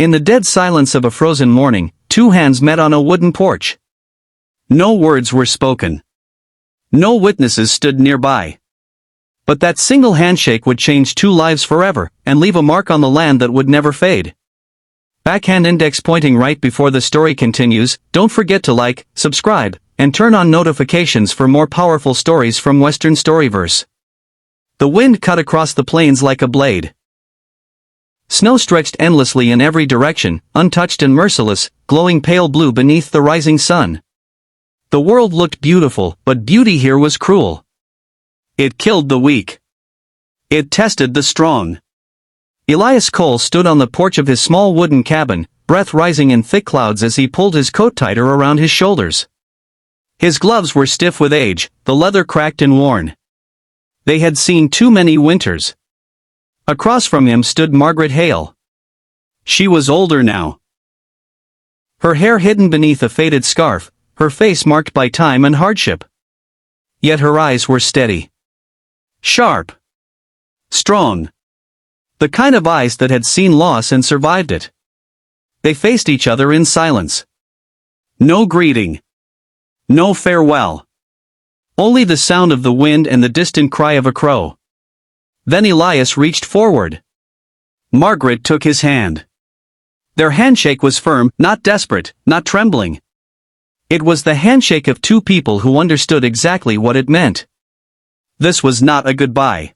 In the dead silence of a frozen morning, two hands met on a wooden porch. No words were spoken. No witnesses stood nearby. But that single handshake would change two lives forever, and leave a mark on the land that would never fade. Backhand index pointing right before the story continues. Don't forget to like, subscribe, and turn on notifications for more powerful stories from Western Storyverse. The wind cut across the plains like a blade. Snow stretched endlessly in every direction, untouched and merciless, glowing pale blue beneath the rising sun. The world looked beautiful, but beauty here was cruel. It killed the weak. It tested the strong. Elias Cole stood on the porch of his small wooden cabin, breath rising in thick clouds as he pulled his coat tighter around his shoulders. His gloves were stiff with age, the leather cracked and worn. They had seen too many winters. Across from him stood Margaret Hale. She was older now. Her hair hidden beneath a faded scarf, her face marked by time and hardship. Yet her eyes were steady. Sharp. Strong. The kind of eyes that had seen loss and survived it. They faced each other in silence. No greeting. No farewell. Only the sound of the wind and the distant cry of a crow. Then Elias reached forward. Margaret took his hand. Their handshake was firm, not desperate, not trembling. It was the handshake of two people who understood exactly what it meant. This was not a goodbye.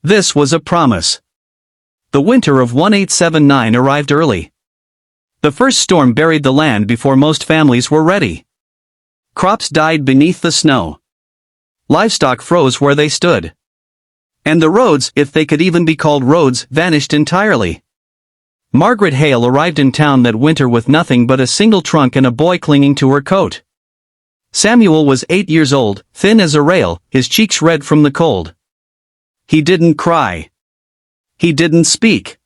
This was a promise. The winter of 1879 arrived early. The first storm buried the land before most families were ready. Crops died beneath the snow. Livestock froze where they stood. And the roads, if they could even be called roads, vanished entirely. Margaret Hale arrived in town that winter with nothing but a single trunk and a boy clinging to her coat. Samuel was 8 years old, thin as a rail, his cheeks red from the cold. He didn't cry. He didn't speak.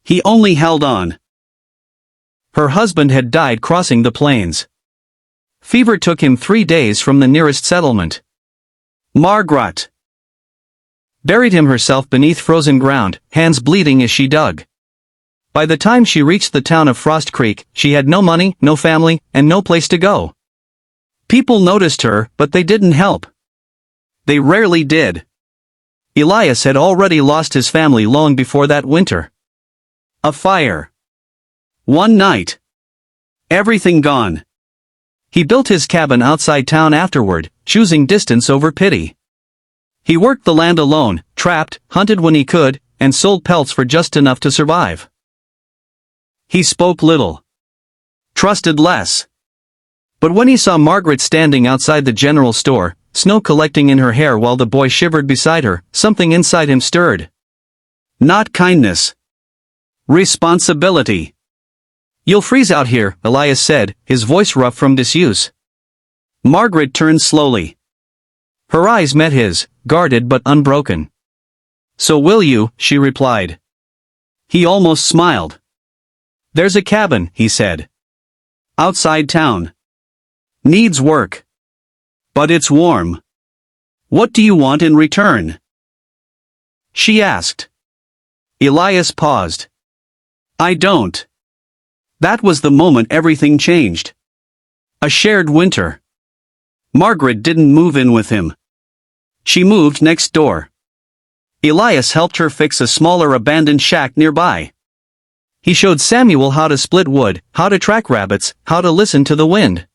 He only held on. Her husband had died crossing the plains. Fever took him 3 days from the nearest settlement. Margaret buried him herself beneath frozen ground, hands bleeding as she dug. By the time she reached the town of Frost Creek, she had no money, no family, and no place to go. People noticed her, but they didn't help. They rarely did. Elias had already lost his family long before that winter. A fire. One night. Everything gone. He built his cabin outside town afterward, choosing distance over pity. He worked the land alone, trapped, hunted when he could, and sold pelts for just enough to survive. He spoke little. Trusted less. But when he saw Margaret standing outside the general store, snow collecting in her hair while the boy shivered beside her, something inside him stirred. Not kindness. Responsibility. You'll freeze out here, Elias said, his voice rough from disuse. Margaret turned slowly. Her eyes met his, guarded but unbroken. So will you, she replied. He almost smiled. There's a cabin, he said. Outside town. Needs work. But it's warm. What do you want in return? She asked. Elias paused. I don't. That was the moment everything changed. A shared winter. Margaret didn't move in with him. She moved next door. Elias helped her fix a smaller abandoned shack nearby. He showed Samuel how to split wood, how to track rabbits, how to listen to the wind.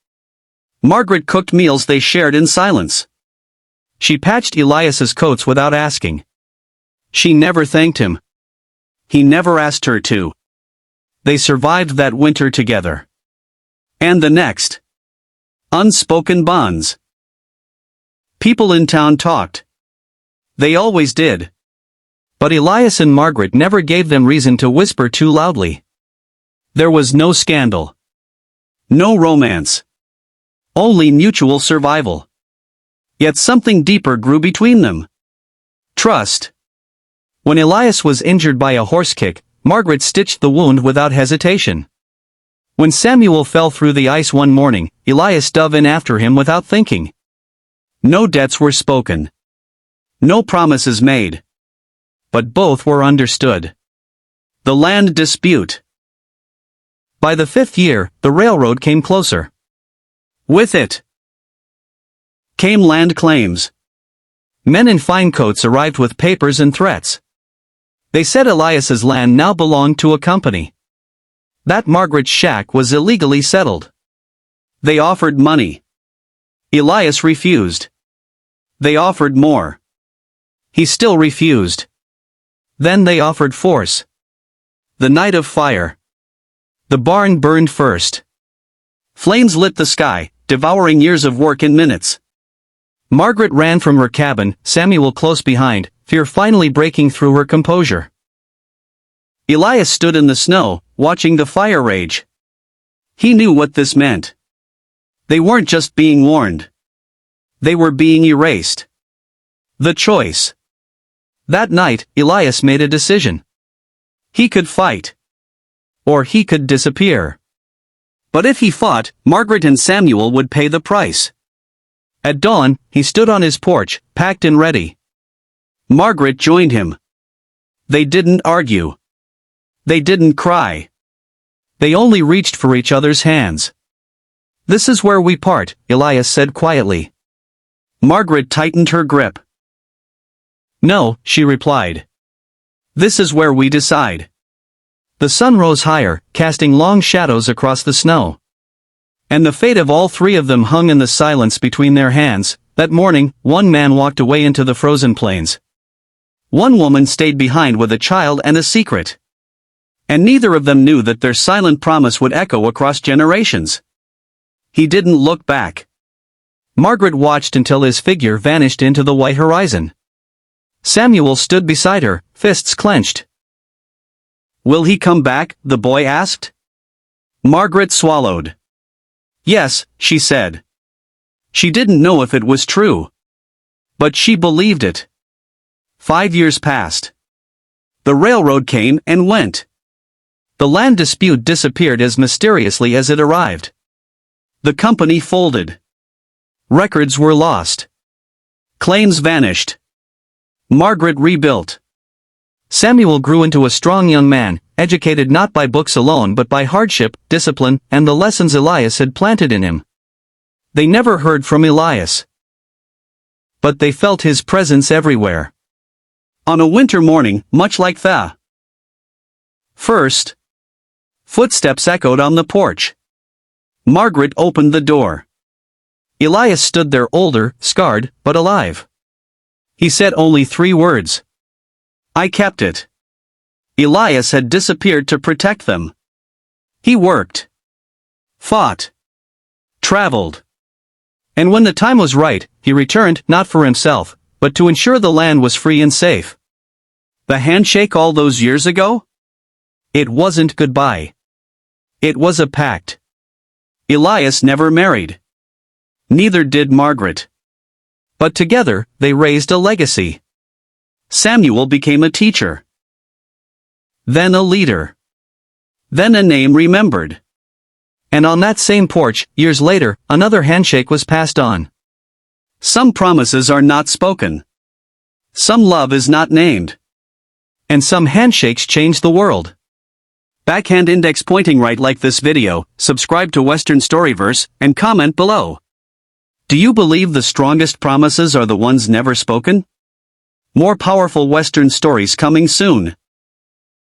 Margaret cooked meals they shared in silence. She patched Elias's coats without asking. She never thanked him. He never asked her to. They survived that winter together. And the next. Unspoken bonds. People in town talked. They always did. But Elias and Margaret never gave them reason to whisper too loudly. There was no scandal. No romance. Only mutual survival. Yet something deeper grew between them. Trust. When Elias was injured by a horse kick, Margaret stitched the wound without hesitation. When Samuel fell through the ice one morning, Elias dove in after him without thinking. No debts were spoken. No promises made. But both were understood. The land dispute. By the 5th year, the railroad came closer. With it came land claims. Men in fine coats arrived with papers and threats. They said Elias's land now belonged to a company. That Margaret's shack was illegally settled. They offered money. Elias refused. They offered more. He still refused. Then they offered force. The night of fire. The barn burned first. Flames lit the sky, devouring years of work in minutes. Margaret ran from her cabin, Samuel close behind, fear finally breaking through her composure. Elias stood in the snow, watching the fire rage. He knew what this meant. They weren't just being warned. They were being erased. The choice. That night, Elias made a decision. He could fight. Or he could disappear. But if he fought, Margaret and Samuel would pay the price. At dawn, he stood on his porch, packed and ready. Margaret joined him. They didn't argue. They didn't cry. They only reached for each other's hands. "This is where we part," Elias said quietly. Margaret tightened her grip. "No," she replied. "This is where we decide." The sun rose higher, casting long shadows across the snow. And the fate of all three of them hung in the silence between their hands. That morning, one man walked away into the frozen plains. One woman stayed behind with a child and a secret. And neither of them knew that their silent promise would echo across generations. He didn't look back. Margaret watched until his figure vanished into the white horizon. Samuel stood beside her, fists clenched. "Will he come back?" the boy asked. Margaret swallowed. "Yes," she said. She didn't know if it was true. But she believed it. 5 years passed. The railroad came and went. The land dispute disappeared as mysteriously as it arrived. The company folded. Records were lost. Claims vanished. Margaret rebuilt. Samuel grew into a strong young man, educated not by books alone but by hardship, discipline, and the lessons Elias had planted in him. They never heard from Elias. But they felt his presence everywhere. On a winter morning, much like the first, footsteps echoed on the porch. Margaret opened the door. Elias stood there, older, scarred, but alive. He said only 3 words. "I kept it." Elias had disappeared to protect them. He worked. Fought. Traveled. And when the time was right, he returned, not for himself, but to ensure the land was free and safe. The handshake all those years ago? It wasn't goodbye. It was a pact. Elias never married. Neither did Margaret. But together, they raised a legacy. Samuel became a teacher. Then a leader. Then a name remembered. And on that same porch, years later, another handshake was passed on. Some promises are not spoken. Some love is not named. And some handshakes change the world. Backhand index pointing right. Like this video, subscribe to Western Storyverse, and comment below. Do you believe the strongest promises are the ones never spoken? More powerful Western stories coming soon.